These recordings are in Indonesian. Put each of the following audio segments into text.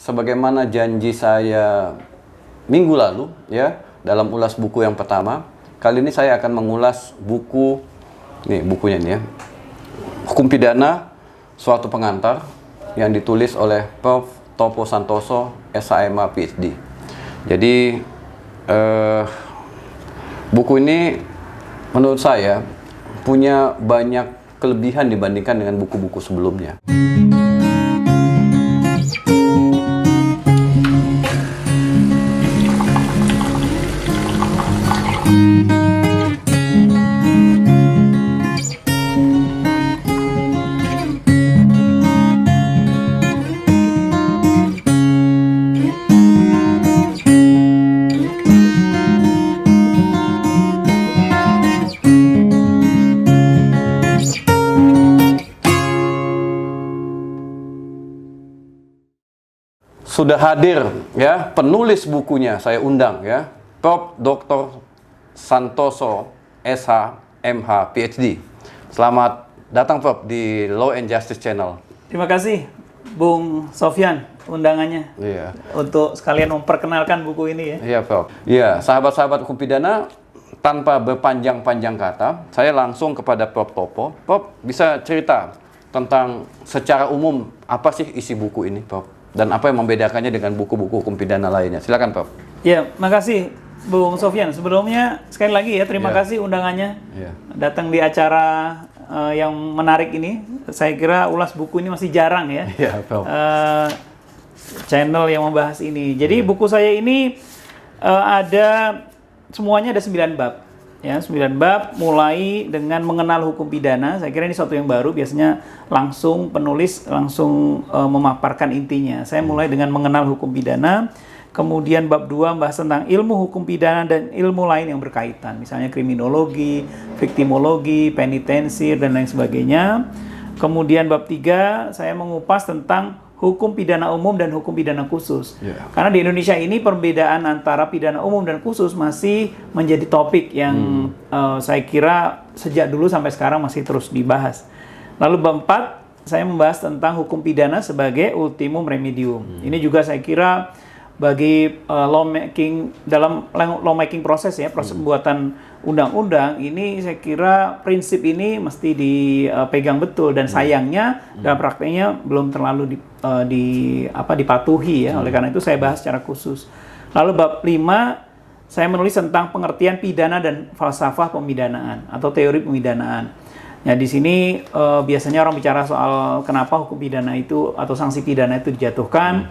sebagaimana janji saya minggu lalu ya, dalam ulas buku yang pertama, kali ini saya akan mengulas buku, nih bukunya nih ya, Hukum Pidana Suatu Pengantar, yang ditulis oleh Prof. Topo Santoso, SHMA PhD. Jadi buku ini menurut saya punya banyak kelebihan dibandingkan dengan buku-buku sebelumnya. Sudah hadir ya penulis bukunya, saya undang ya, Prof. Dr. Santoso, SH, MH, PhD. Selamat datang Prof di Law and Justice Channel. Terima kasih Bung Sofyan undangannya. Iya. Untuk sekalian memperkenalkan buku ini ya. Iya Prof. Iya, sahabat-sahabat hukum pidana, tanpa berpanjang-panjang kata, saya langsung kepada Prof. Topo. Prof, bisa cerita tentang secara umum apa sih isi buku ini Prof? Dan apa yang membedakannya dengan buku-buku hukum pidana lainnya? Silakan, Prof. Ya, makasih Bung Sofyan. Sebelumnya sekali lagi ya terima kasih undangannya datang di acara yang menarik ini. Saya kira ulas buku ini masih jarang ya. Prof. Channel yang membahas ini. Jadi buku saya ini semuanya ada 9 bab. Ya, 9 bab mulai dengan mengenal hukum pidana. Saya kira ini suatu yang baru, biasanya langsung penulis langsung memaparkan intinya. Saya mulai dengan mengenal hukum pidana. Kemudian bab 2 membahas tentang ilmu hukum pidana dan ilmu lain yang berkaitan, misalnya kriminologi, viktimologi, penitensir dan lain sebagainya. Kemudian bab 3 saya mengupas tentang hukum pidana umum dan hukum pidana khusus. Karena di Indonesia ini perbedaan antara pidana umum dan khusus masih menjadi topik yang saya kira sejak dulu sampai sekarang masih terus dibahas. Lalu bab 4 saya membahas tentang hukum pidana sebagai ultimum remedium. Ini juga saya kira bagi dalam lawmaking proses ya, proses pembuatan undang-undang ini, saya kira prinsip ini mesti dipegang betul, dan sayangnya dalam prakteknya belum terlalu dipatuhi ya. Oleh karena itu saya bahas secara khusus. Lalu bab 5 saya menulis tentang pengertian pidana dan falsafah pemidanaan atau teori pemidanaan. Nah, di sini biasanya orang bicara soal kenapa hukum pidana itu atau sanksi pidana itu dijatuhkan.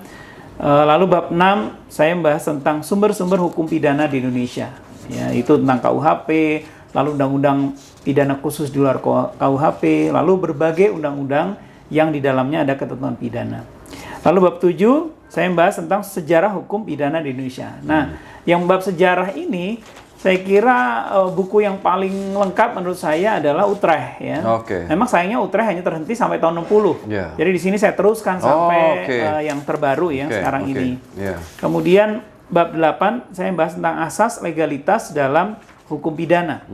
Lalu bab 6 saya membahas tentang sumber-sumber hukum pidana di Indonesia. Ya, itu tentang KUHP, lalu undang-undang pidana khusus di luar KUHP, lalu berbagai undang-undang yang di dalamnya ada ketentuan pidana. Lalu bab 7 saya membahas tentang sejarah hukum pidana di Indonesia. Nah, yang bab sejarah ini saya kira buku yang paling lengkap menurut saya adalah Utrecht ya. Memang sayangnya Utrecht hanya terhenti sampai tahun 60. Jadi di sini saya teruskan sampai yang terbaru ya sekarang ini. Kemudian bab 8 saya membahas tentang asas legalitas dalam hukum pidana.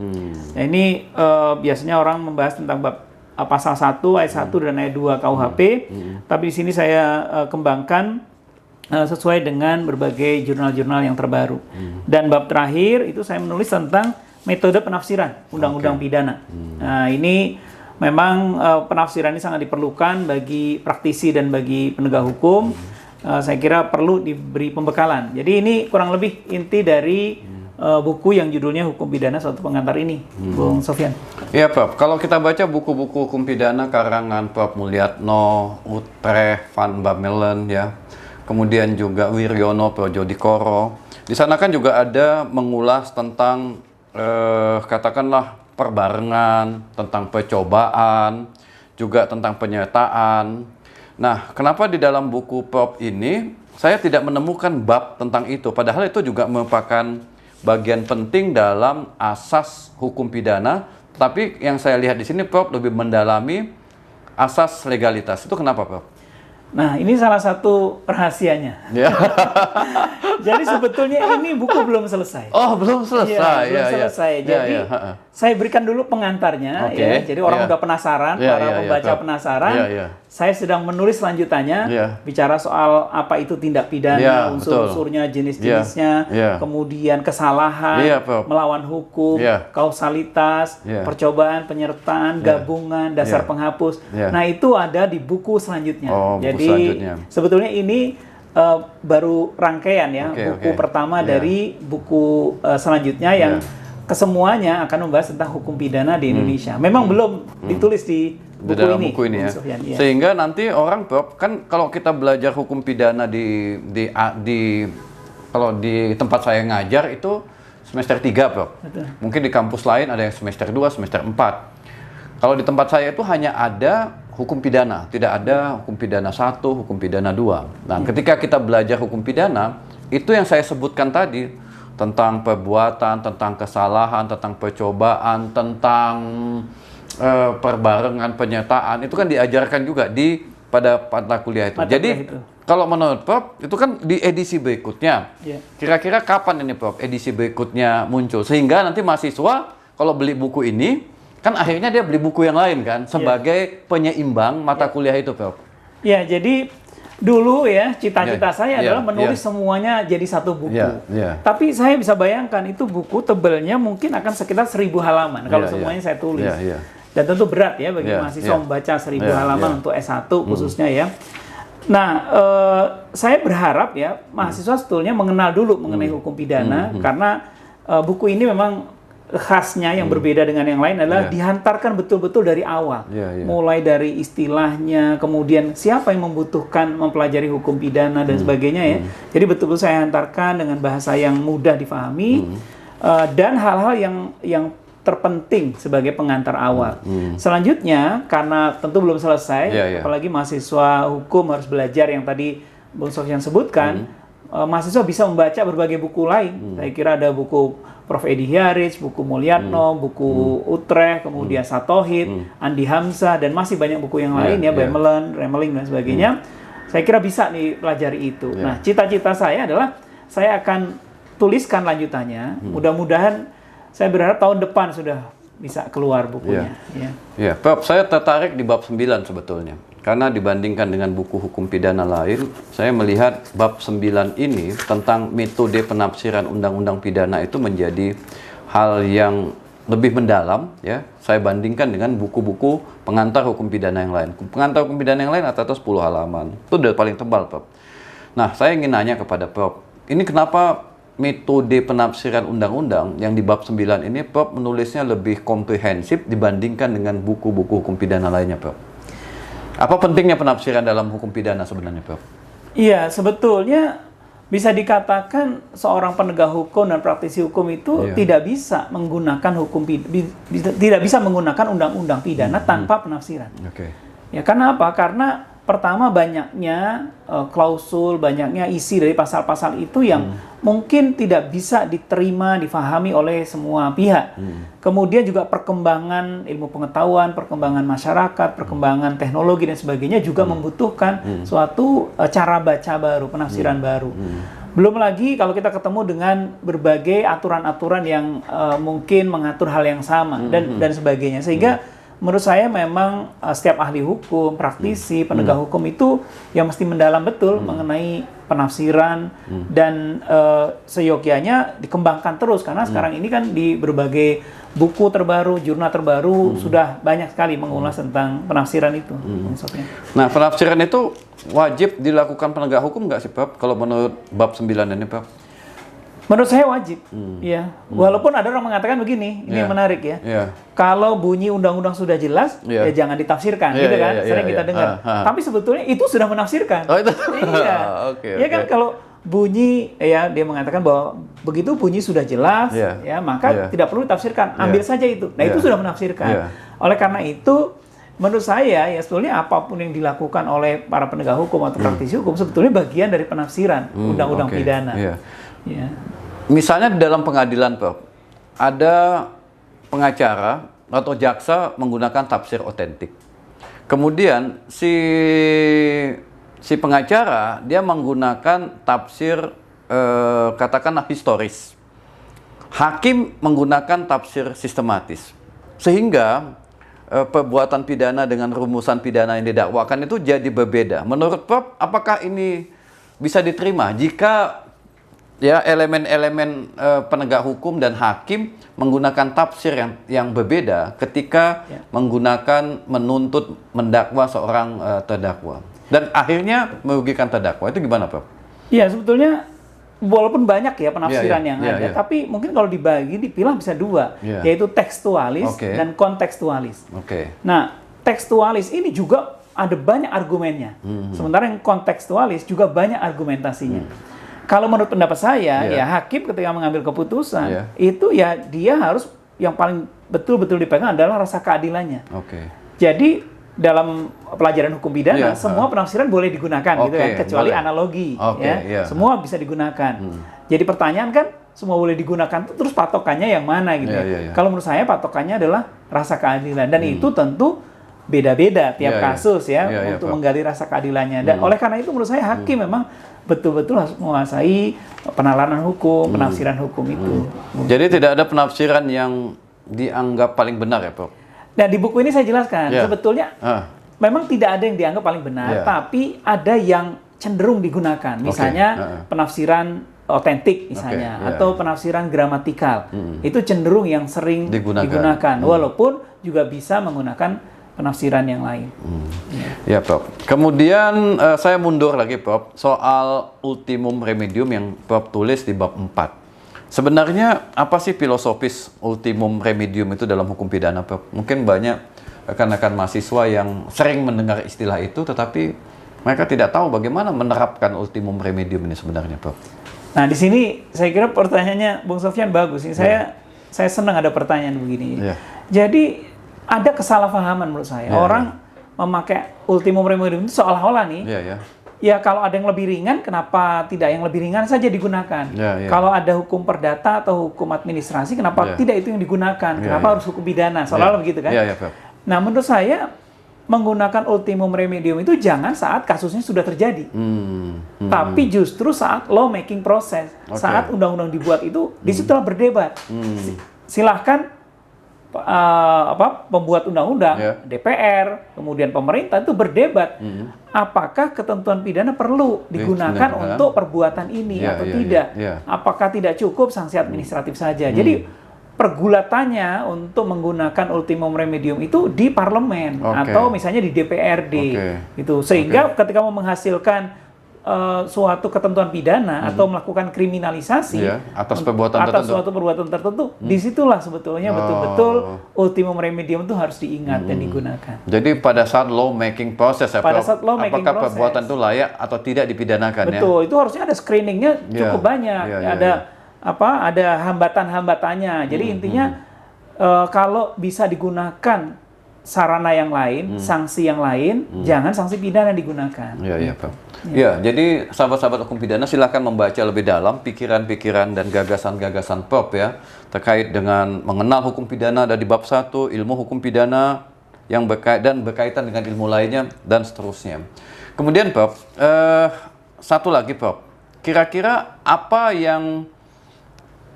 Nah, ini biasanya orang membahas tentang bab pasal 1 ayat 1 dan ayat 2 KUHP. Tapi di sini saya kembangkan sesuai dengan berbagai jurnal-jurnal yang terbaru. Dan bab terakhir itu saya menulis tentang metode penafsiran undang-undang pidana. Nah, ini memang penafsiran ini sangat diperlukan bagi praktisi dan bagi penegak hukum. Saya kira perlu diberi pembekalan. Jadi ini kurang lebih inti dari buku yang judulnya Hukum Pidana Suatu Pengantar ini, Bung Sofyan. Iya, Prof. Kalau kita baca buku-buku hukum pidana karangan Prof. Mulyatno, Utrecht, Van Bamelen ya, kemudian juga Wiryono, Projodikoro. Di sana kan juga ada mengulas tentang katakanlah perbarengan, tentang percobaan, juga tentang penyertaan. Nah, kenapa di dalam buku Prof ini saya tidak menemukan bab tentang itu, padahal itu juga merupakan bagian penting dalam asas hukum pidana, tapi yang saya lihat di sini Prof lebih mendalami asas legalitas. Itu kenapa, Prof? Nah, ini salah satu rahasianya. Jadi sebetulnya ini buku belum selesai. Oh, belum selesai. Belum selesai. Jadi saya berikan dulu pengantarnya. Ya. Jadi orang udah penasaran, para pembaca penasaran. saya sedang menulis lanjutannya, Iya. bicara soal apa itu tindak pidana, Iya, unsur-unsurnya, jenis-jenisnya, Iya. kemudian kesalahan, Iya, Prof. melawan hukum, Iya. kausalitas, Iya. percobaan, penyertaan, gabungan, dasar Iya. penghapus. Iya. Nah, itu ada di buku selanjutnya. Oh, buku Jadi selanjutnya. sebetulnya ini baru rangkaian ya, Oke, buku oke. pertama Iya. dari buku selanjutnya yang kesemuanya akan membahas tentang hukum pidana di Indonesia. Memang belum ditulis di Di buku dalam ini. buku ini ya. Bung Sofyan, iya. Sehingga nanti orang, Prof, kan kalau kita belajar hukum pidana kalau di tempat saya ngajar itu semester 3, Prof. Betul. Mungkin di kampus lain ada yang semester 2, semester 4. Kalau di tempat saya itu hanya ada hukum pidana, tidak ada hukum pidana 1, hukum pidana 2. Nah, ketika kita belajar hukum pidana, itu yang saya sebutkan tadi, tentang perbuatan, tentang kesalahan, tentang percobaan, tentang perbarengan, penyertaan, itu kan diajarkan juga pada mata kuliah itu. Mata Jadi, kuliah itu. kalau menurut Prof, itu kan di edisi berikutnya. Iya. Kira-kira kapan ini, Prof, edisi berikutnya muncul? Sehingga nanti mahasiswa, kalau beli buku ini, kan akhirnya dia beli buku yang lain kan, sebagai penyeimbang mata kuliah itu, Prof. Ya, jadi dulu ya cita-cita Ya, saya ya, adalah menulis ya. semuanya jadi satu buku. Ya, ya. Tapi saya bisa bayangkan itu buku tebelnya mungkin akan sekitar 1000 halaman kalau Ya, ya. semuanya saya tulis. Ya, ya. Dan tentu berat ya bagi Ya, mahasiswa ya. membaca 1000 Ya, halaman ya. untuk S1 khususnya ya. Nah, saya berharap ya mahasiswa sebetulnya mengenal dulu mengenai hukum pidana karena buku ini memang khasnya yang berbeda dengan yang lain adalah Ya. dihantarkan betul-betul dari awal. Ya, ya. Mulai dari istilahnya, kemudian siapa yang membutuhkan mempelajari hukum pidana dan sebagainya ya. Jadi betul-betul saya hantarkan dengan bahasa yang mudah difahami dan hal-hal yang terpenting sebagai pengantar awal. Selanjutnya, karena tentu belum selesai, Ya, ya. apalagi mahasiswa hukum harus belajar yang tadi Bung Sofyan sebutkan, mahasiswa bisa membaca berbagai buku lain. Saya kira ada buku Prof. Edi Hiarij, buku Mulyatno, buku Utrecht, kemudian Satohid, Andi Hamzah, dan masih banyak buku yang lain ya, Bamelen, Remeling, dan sebagainya. Saya kira bisa dipelajari itu. Nah, cita-cita saya adalah saya akan tuliskan lanjutannya. Mudah-mudahan saya berharap tahun depan sudah bisa keluar bukunya. Ya. Ya, Prof, saya tertarik di bab 9 sebetulnya. Karena dibandingkan dengan buku hukum pidana lain, saya melihat bab 9 ini tentang metode penafsiran undang-undang pidana itu menjadi hal yang lebih mendalam, ya. Saya bandingkan dengan buku-buku pengantar hukum pidana yang lain. Pengantar hukum pidana yang lain rata-rata 10 halaman. Itu udah paling tebal, Prof. Nah, saya ingin nanya kepada Prof, ini kenapa metode penafsiran undang-undang yang di bab 9 ini Prof menulisnya lebih komprehensif dibandingkan dengan buku-buku hukum pidana lainnya, Prof? Apa pentingnya penafsiran dalam hukum pidana sebenarnya, Prof? Iya, sebetulnya bisa dikatakan seorang penegak hukum dan praktisi hukum itu tidak bisa menggunakan tidak bisa menggunakan undang-undang pidana tanpa penafsiran. Oke. Ya, karena apa? Karena pertama banyaknya klausul, banyaknya isi dari pasal-pasal itu yang mungkin tidak bisa diterima, difahami oleh semua pihak. Kemudian juga perkembangan ilmu pengetahuan, perkembangan masyarakat, perkembangan teknologi dan sebagainya juga membutuhkan suatu cara baca baru, penafsiran baru. Belum lagi kalau kita ketemu dengan berbagai aturan-aturan yang mungkin mengatur hal yang sama dan sebagainya. Sehingga menurut saya memang setiap ahli hukum, praktisi, penegak hukum itu yang mesti mendalam betul mengenai penafsiran dan seyogyanya dikembangkan terus karena sekarang ini kan di berbagai buku terbaru, jurnal terbaru sudah banyak sekali mengulas tentang penafsiran itu. Nah, penafsiran itu wajib dilakukan penegak hukum nggak sih, Prof? Kalau menurut bab 9 ini, Prof? Menurut saya wajib, ya. Walaupun ada orang mengatakan begini, ini yang menarik ya. Kalau bunyi undang-undang sudah jelas, ya jangan ditafsirkan, gitu kan? Sering kita dengar. Tapi sebetulnya itu sudah menafsirkan. Oh, itu? Iya. Ya kan kalau bunyi, ya dia mengatakan bahwa begitu bunyi sudah jelas, ya maka tidak perlu ditafsirkan. Ambil saja itu. Nah itu sudah menafsirkan. Oleh karena itu, menurut saya ya sebetulnya apapun yang dilakukan oleh para penegak hukum atau praktisi hukum sebetulnya bagian dari penafsiran undang-undang pidana. Ya. Misalnya di dalam pengadilan, Prof, ada pengacara atau jaksa menggunakan tafsir otentik. Kemudian si pengacara dia menggunakan tafsir katakanlah historis. Hakim menggunakan tafsir sistematis. Sehingga perbuatan pidana dengan rumusan pidana yang didakwakan itu jadi berbeda. Menurut Prof, apakah ini bisa diterima jika ya elemen-elemen penegak hukum dan hakim menggunakan tafsir yang berbeda ketika menggunakan menuntut mendakwa seorang terdakwa dan akhirnya merugikan terdakwa, itu gimana Prof? Iya, sebetulnya walaupun banyak ya penafsiran yang ada, tapi mungkin kalau dibagi dipilah bisa dua, yaitu tekstualis dan kontekstualis. Nah, tekstualis ini juga ada banyak argumennya, sementara yang kontekstualis juga banyak argumentasinya. Kalau menurut pendapat saya, ya hakim ketika mengambil keputusan itu ya dia harus yang paling betul-betul dipegang adalah rasa keadilannya. Jadi dalam pelajaran hukum pidana semua penafsiran boleh digunakan gitu kan, kecuali analogi semua bisa digunakan. Jadi pertanyaan kan semua boleh digunakan, terus patokannya yang mana gitu Kalau menurut saya patokannya adalah rasa keadilan, dan itu tentu beda-beda tiap kasus untuk menggali rasa keadilannya. Dan oleh karena itu menurut saya hakim memang betul-betul harus menguasai penalaran hukum, penafsiran hukum itu. Jadi tidak ada penafsiran yang dianggap paling benar ya Prof? Nah, di buku ini saya jelaskan, sebetulnya memang tidak ada yang dianggap paling benar, tapi ada yang cenderung digunakan. Misalnya penafsiran otentik misalnya, atau penafsiran gramatikal. Itu cenderung yang sering digunakan, walaupun juga bisa menggunakan penafsiran yang lain. Ya Prof. Kemudian saya mundur lagi Prof, soal ultimum remedium yang Prof tulis di bab 4. Sebenarnya apa sih filosofis ultimum remedium itu dalam hukum pidana Prof? Mungkin banyak rekan-rekan mahasiswa yang sering mendengar istilah itu, tetapi mereka tidak tahu bagaimana menerapkan ultimum remedium ini sebenarnya Prof. Nah, di sini saya kira pertanyaannya Bung Sofyan bagus. Saya senang ada pertanyaan begini. Jadi ada kesalahpahaman menurut saya. Orang memakai ultimum remedium itu seolah-olah nih, ya kalau ada yang lebih ringan, kenapa tidak yang lebih ringan saja digunakan? Kalau ada hukum perdata atau hukum administrasi, kenapa tidak itu yang digunakan? Kenapa harus hukum pidana? Seolah-olah begitu kan? Nah, menurut saya menggunakan ultimum remedium itu jangan saat kasusnya sudah terjadi, tapi justru saat law making process, saat undang-undang dibuat itu, disitulah berdebat. Silahkan pembuat undang-undang, DPR, kemudian pemerintah itu berdebat, apakah ketentuan pidana perlu digunakan untuk perbuatan ini atau tidak? Apakah tidak cukup sanksi administratif saja? Jadi pergulatannya untuk menggunakan ultimum remedium itu di parlemen atau misalnya di DPRD, gitu. Sehingga ketika mau menghasilkan suatu ketentuan pidana atau melakukan kriminalisasi atas perbuatan tertentu, suatu perbuatan tertentu, disitulah sebetulnya betul-betul ultimum remedium itu harus diingat dan digunakan. Jadi pada saat law making process, apakah perbuatan itu layak atau tidak dipidanakan? Betul, itu harusnya ada screeningnya cukup banyak, ada hambatan-hambatannya. Jadi intinya kalau bisa digunakan sarana yang lain, sanksi yang lain, jangan sanksi pidana digunakan. Pak. Ya, jadi sahabat-sahabat hukum pidana silahkan membaca lebih dalam pikiran-pikiran dan gagasan-gagasan Prof ya terkait dengan mengenal hukum pidana dari bab 1, ilmu hukum pidana yang berkaitan dengan ilmu lainnya dan seterusnya. Kemudian Prof, satu lagi Prof, kira-kira apa yang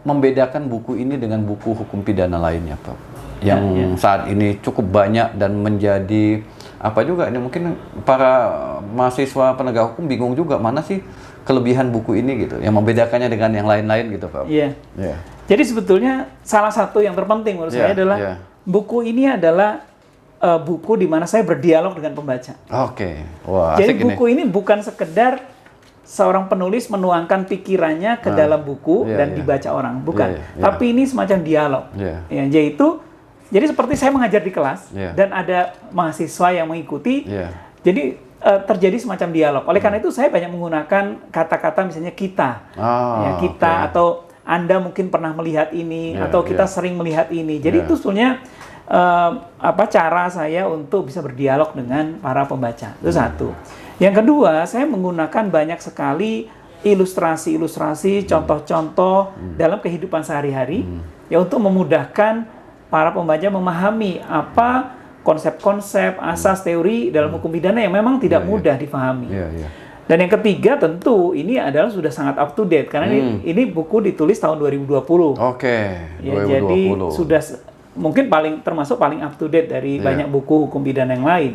membedakan buku ini dengan buku hukum pidana lainnya Prof? Yang saat ini cukup banyak dan menjadi apa juga ini, mungkin para mahasiswa penegak hukum bingung juga mana sih kelebihan buku ini gitu yang membedakannya dengan yang lain-lain gitu Pak. Jadi sebetulnya salah satu yang terpenting menurut saya adalah buku ini adalah buku di mana saya berdialog dengan pembaca. Wah, jadi buku ini bukan sekedar seorang penulis menuangkan pikirannya ke dalam buku dan dibaca orang, bukan. Tapi ini semacam dialog. Yaitu jadi seperti saya mengajar di kelas dan ada mahasiswa yang mengikuti, jadi terjadi semacam dialog. Oleh karena itu saya banyak menggunakan kata-kata misalnya kita, atau Anda mungkin pernah melihat ini, atau kita sering melihat ini. Jadi itu sebetulnya cara saya untuk bisa berdialog dengan para pembaca. Itu satu. Yang kedua, saya menggunakan banyak sekali ilustrasi-ilustrasi, contoh-contoh dalam kehidupan sehari-hari, ya untuk memudahkan para pembaca memahami apa konsep-konsep, asas, teori dalam hukum pidana yang memang tidak mudah difahami. Dan yang ketiga tentu ini adalah sudah sangat up to date karena ini buku ditulis tahun 2020. 2020. Jadi sudah mungkin termasuk paling up to date dari banyak buku hukum pidana yang lain.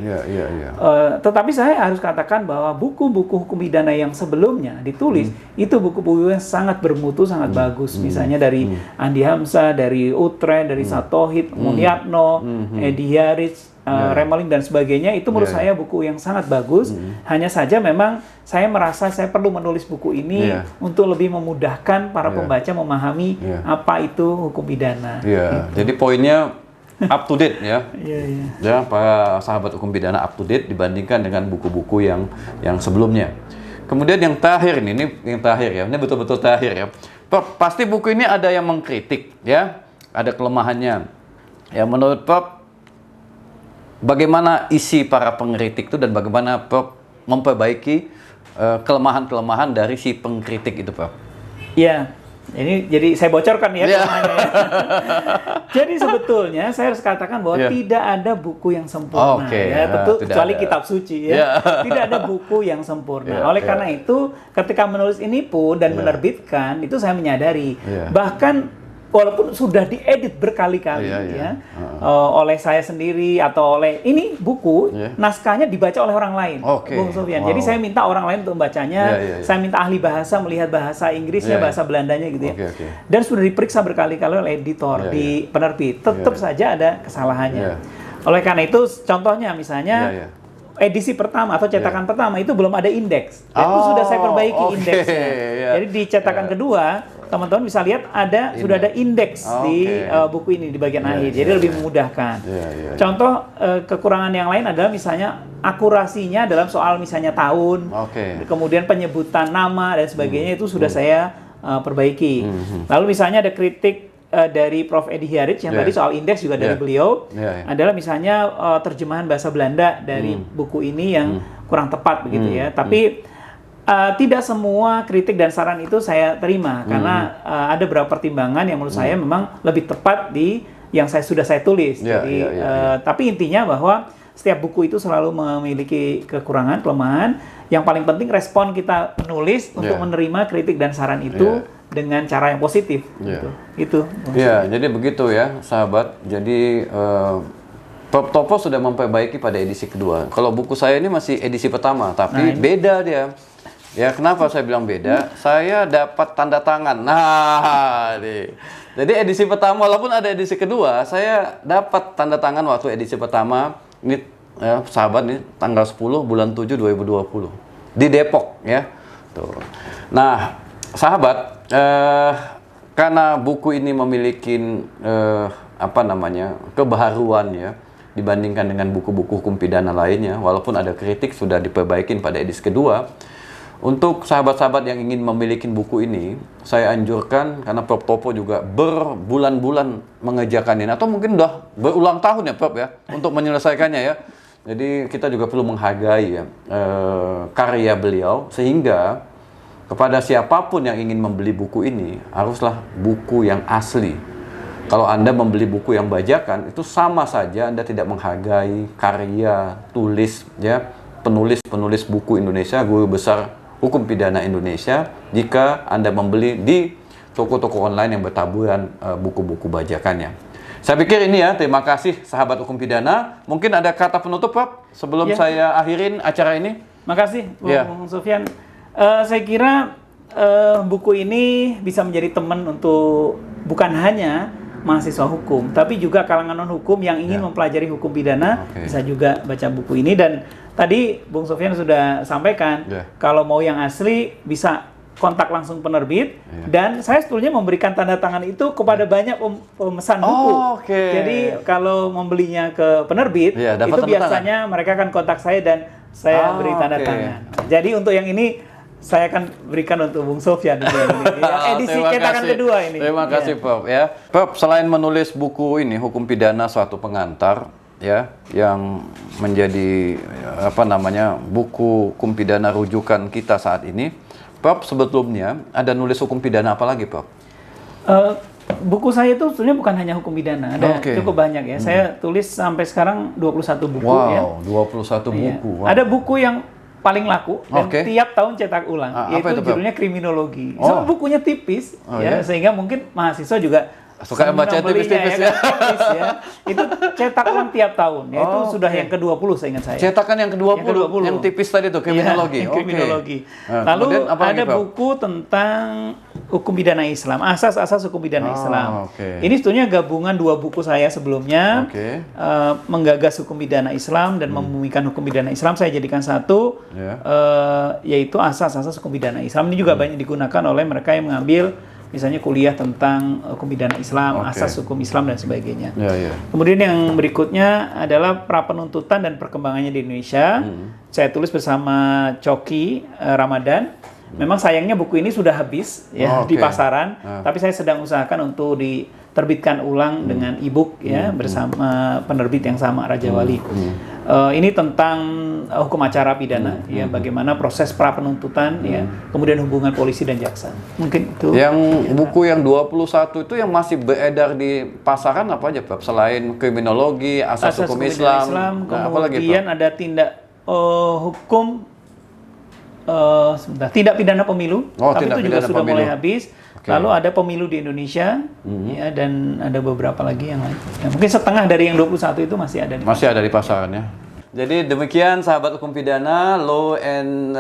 Tetapi saya harus katakan bahwa buku-buku hukum pidana yang sebelumnya ditulis itu buku-buku yang sangat bermutu, sangat bagus. Misalnya dari Andi Hamzah, dari Utrecht, dari Satohit, Mulyatno, Edi Hiaric, Remeling dan sebagainya, itu menurut saya buku yang sangat bagus. Hanya saja memang saya merasa saya perlu menulis buku ini untuk lebih memudahkan para pembaca memahami apa itu hukum pidana. Jadi poinnya up to date ya. Ya, para sahabat hukum pidana up to date dibandingkan dengan buku-buku yang sebelumnya. Kemudian yang terakhir ini yang terakhir ya. Ini betul-betul terakhir ya. Pasti buku ini ada yang mengkritik ya. Ada kelemahannya. Ya, menurut Prof, bagaimana isi para pengkritik itu dan bagaimana Prof memperbaiki kelemahan-kelemahan dari si pengkritik itu, Prof? Ya, ini jadi saya bocorkan ya kelemahannya. Jadi sebetulnya saya harus katakan bahwa tidak ada buku yang sempurna, tentu kecuali kitab suci ya. Tidak ada buku yang sempurna. Oleh karena itu, ketika menulis ini pun dan menerbitkan, itu saya menyadari bahkan walaupun sudah diedit berkali-kali oleh saya sendiri atau oleh ini buku naskahnya dibaca oleh orang lain, Bung Sofyan. Jadi saya minta orang lain untuk membacanya, saya minta ahli bahasa melihat bahasa Inggrisnya, bahasa Belandanya gitu ya. Dan sudah diperiksa berkali-kali oleh editor di penerbit, tetap saja ada kesalahannya. Oleh karena itu, contohnya misalnya edisi pertama atau cetakan pertama itu belum ada indeks. Itu sudah saya perbaiki indeksnya. Jadi di cetakan kedua, teman-teman bisa lihat sudah ada indeks di buku ini di bagian akhir. Jadi lebih memudahkan. Contoh kekurangan yang lain adalah misalnya akurasinya dalam soal misalnya tahun, kemudian penyebutan nama dan sebagainya itu sudah saya perbaiki. Lalu misalnya ada kritik dari Prof. Edi Hiaric yang tadi soal indeks juga dari beliau, adalah misalnya terjemahan bahasa Belanda dari buku ini yang kurang tepat begitu ya. Tapi tidak semua kritik dan saran itu saya terima karena ada beberapa pertimbangan yang menurut saya memang lebih tepat di yang sudah saya tulis. Tapi intinya bahwa setiap buku itu selalu memiliki kekurangan, kelemahan. Yang paling penting respon kita menulis untuk menerima kritik dan saran itu dengan cara yang positif. Gitu. Ya, jadi begitu ya, sahabat. Jadi Prof. Topo sudah memperbaiki pada edisi kedua. Kalau buku saya ini masih edisi pertama, tapi beda dia. Ya, kenapa saya bilang beda? Saya dapat tanda tangan. Nah, jadi edisi pertama, walaupun ada edisi kedua, saya dapat tanda tangan waktu edisi pertama. Ini sahabat nih, tanggal 10 bulan 7 2020 di Depok ya. Tuh. Nah, sahabat, karena buku ini memiliki kebaharuan ya dibandingkan dengan buku-buku hukum pidana lainnya, walaupun ada kritik sudah diperbaikin pada edisi kedua. Untuk sahabat-sahabat yang ingin memiliki buku ini, saya anjurkan, karena Prof. Topo juga berbulan-bulan mengerjakan ini, atau mungkin udah berulang tahun ya Prof ya, untuk menyelesaikannya ya. Jadi kita juga perlu menghargai ya, karya beliau, sehingga kepada siapapun yang ingin membeli buku ini, haruslah buku yang asli. Kalau Anda membeli buku yang bajakan, itu sama saja Anda tidak menghargai karya tulis ya penulis-penulis buku Indonesia, guru besar hukum pidana Indonesia, jika Anda membeli di toko-toko online yang bertaburan buku-buku bajakannya. Saya pikir ini ya, terima kasih sahabat hukum pidana. Mungkin ada kata penutup, Prof, sebelum saya akhirin acara ini. Makasih, Bung Sofyan. Saya kira buku ini bisa menjadi teman untuk bukan hanya mahasiswa hukum, tapi juga kalangan non-hukum yang ingin mempelajari hukum pidana, bisa juga baca buku ini. Dan tadi Bung Sofyan sudah sampaikan, kalau mau yang asli bisa kontak langsung penerbit, dan saya sebetulnya memberikan tanda tangan itu kepada banyak pemesan buku. Jadi kalau membelinya ke penerbit, itu biasanya mereka akan kontak saya dan saya beri tanda tangan. Jadi untuk yang ini saya akan berikan untuk Bung Sofyan edisi cetakan kedua ini. Terima kasih Prof ya. Prof, selain menulis buku ini Hukum Pidana Suatu Pengantar ya, yang menjadi buku hukum pidana rujukan kita saat ini, Prof sebelumnya ada nulis hukum pidana apa lagi, Prof? Buku saya itu sebenarnya bukan hanya hukum pidana, ada cukup banyak ya. Saya tulis sampai sekarang 21 buku ya. 21 buku. Wow. Ada buku yang paling laku dan tiap tahun cetak ulang, yaitu judulnya Kriminologi. Bukunya tipis ya, sehingga mungkin mahasiswa juga Suka Senang baca belinya, tipis-tipis ya. kan, tipis ya. Itu cetak ulang tiap tahun. Ya, itu sudah Oke. yang ke-20 saya ingat saya. Cetakan yang ke-20, Yang ke-20. yang tipis tadi tuh, kriminologi. Iya, Oke. kriminologi. Nah, Lalu kemudian apa lagi, ada Prof? buku tentang hukum pidana Islam, asas-asas hukum pidana Islam. oke. Ini sebetulnya gabungan dua buku saya sebelumnya, Oke. menggagas hukum pidana Islam dan membumikan hukum pidana Islam. Saya jadikan satu, Ya. yaitu asas-asas hukum pidana Islam. Ini juga banyak digunakan oleh mereka yang mengambil misalnya kuliah tentang hukum pidana Islam, Oke. asas hukum Islam dan sebagainya. Ya, ya. Kemudian yang berikutnya adalah pra penuntutan dan perkembangannya di Indonesia. Saya tulis bersama Coki Ramadan. Memang sayangnya buku ini sudah habis ya Oh, di oke. pasaran, tapi saya sedang usahakan untuk diterbitkan ulang dengan e-book ya bersama penerbit yang sama Raja Wali. Ini tentang hukum acara pidana ya, bagaimana proses pra penuntutan ya, kemudian hubungan polisi dan jaksa. Mungkin itu. Yang buku yang 21 itu yang masih beredar di pasaran apa aja, Prof? Selain kriminologi, asas hukum pidana Islam, nah, apa lagi, Prof? kemudian ada hukum tindak pidana pemilu, Oh, tapi tindak itu juga pidana sudah pemilu. mulai habis. Oke. Lalu ada pemilu di Indonesia, ya, dan ada beberapa lagi yang lain. Ya, mungkin setengah dari yang 21 itu masih ada. Masih ada di pasaran ya. Jadi demikian sahabat hukum pidana Law and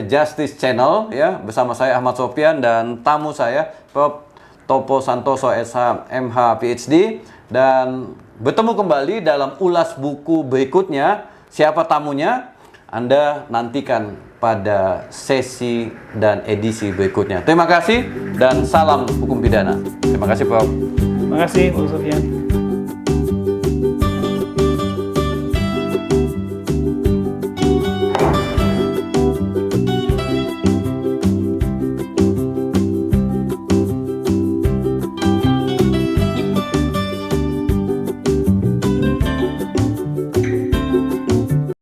Justice Channel ya, bersama saya Ahmad Sofyan dan tamu saya Prof. Topo Santoso SH MH PhD, dan bertemu kembali dalam ulas buku berikutnya. Siapa tamunya? Anda nantikan pada sesi dan edisi berikutnya. Terima kasih dan salam hukum pidana. Terima kasih, Prof. Terima kasih, Pak Sofyan.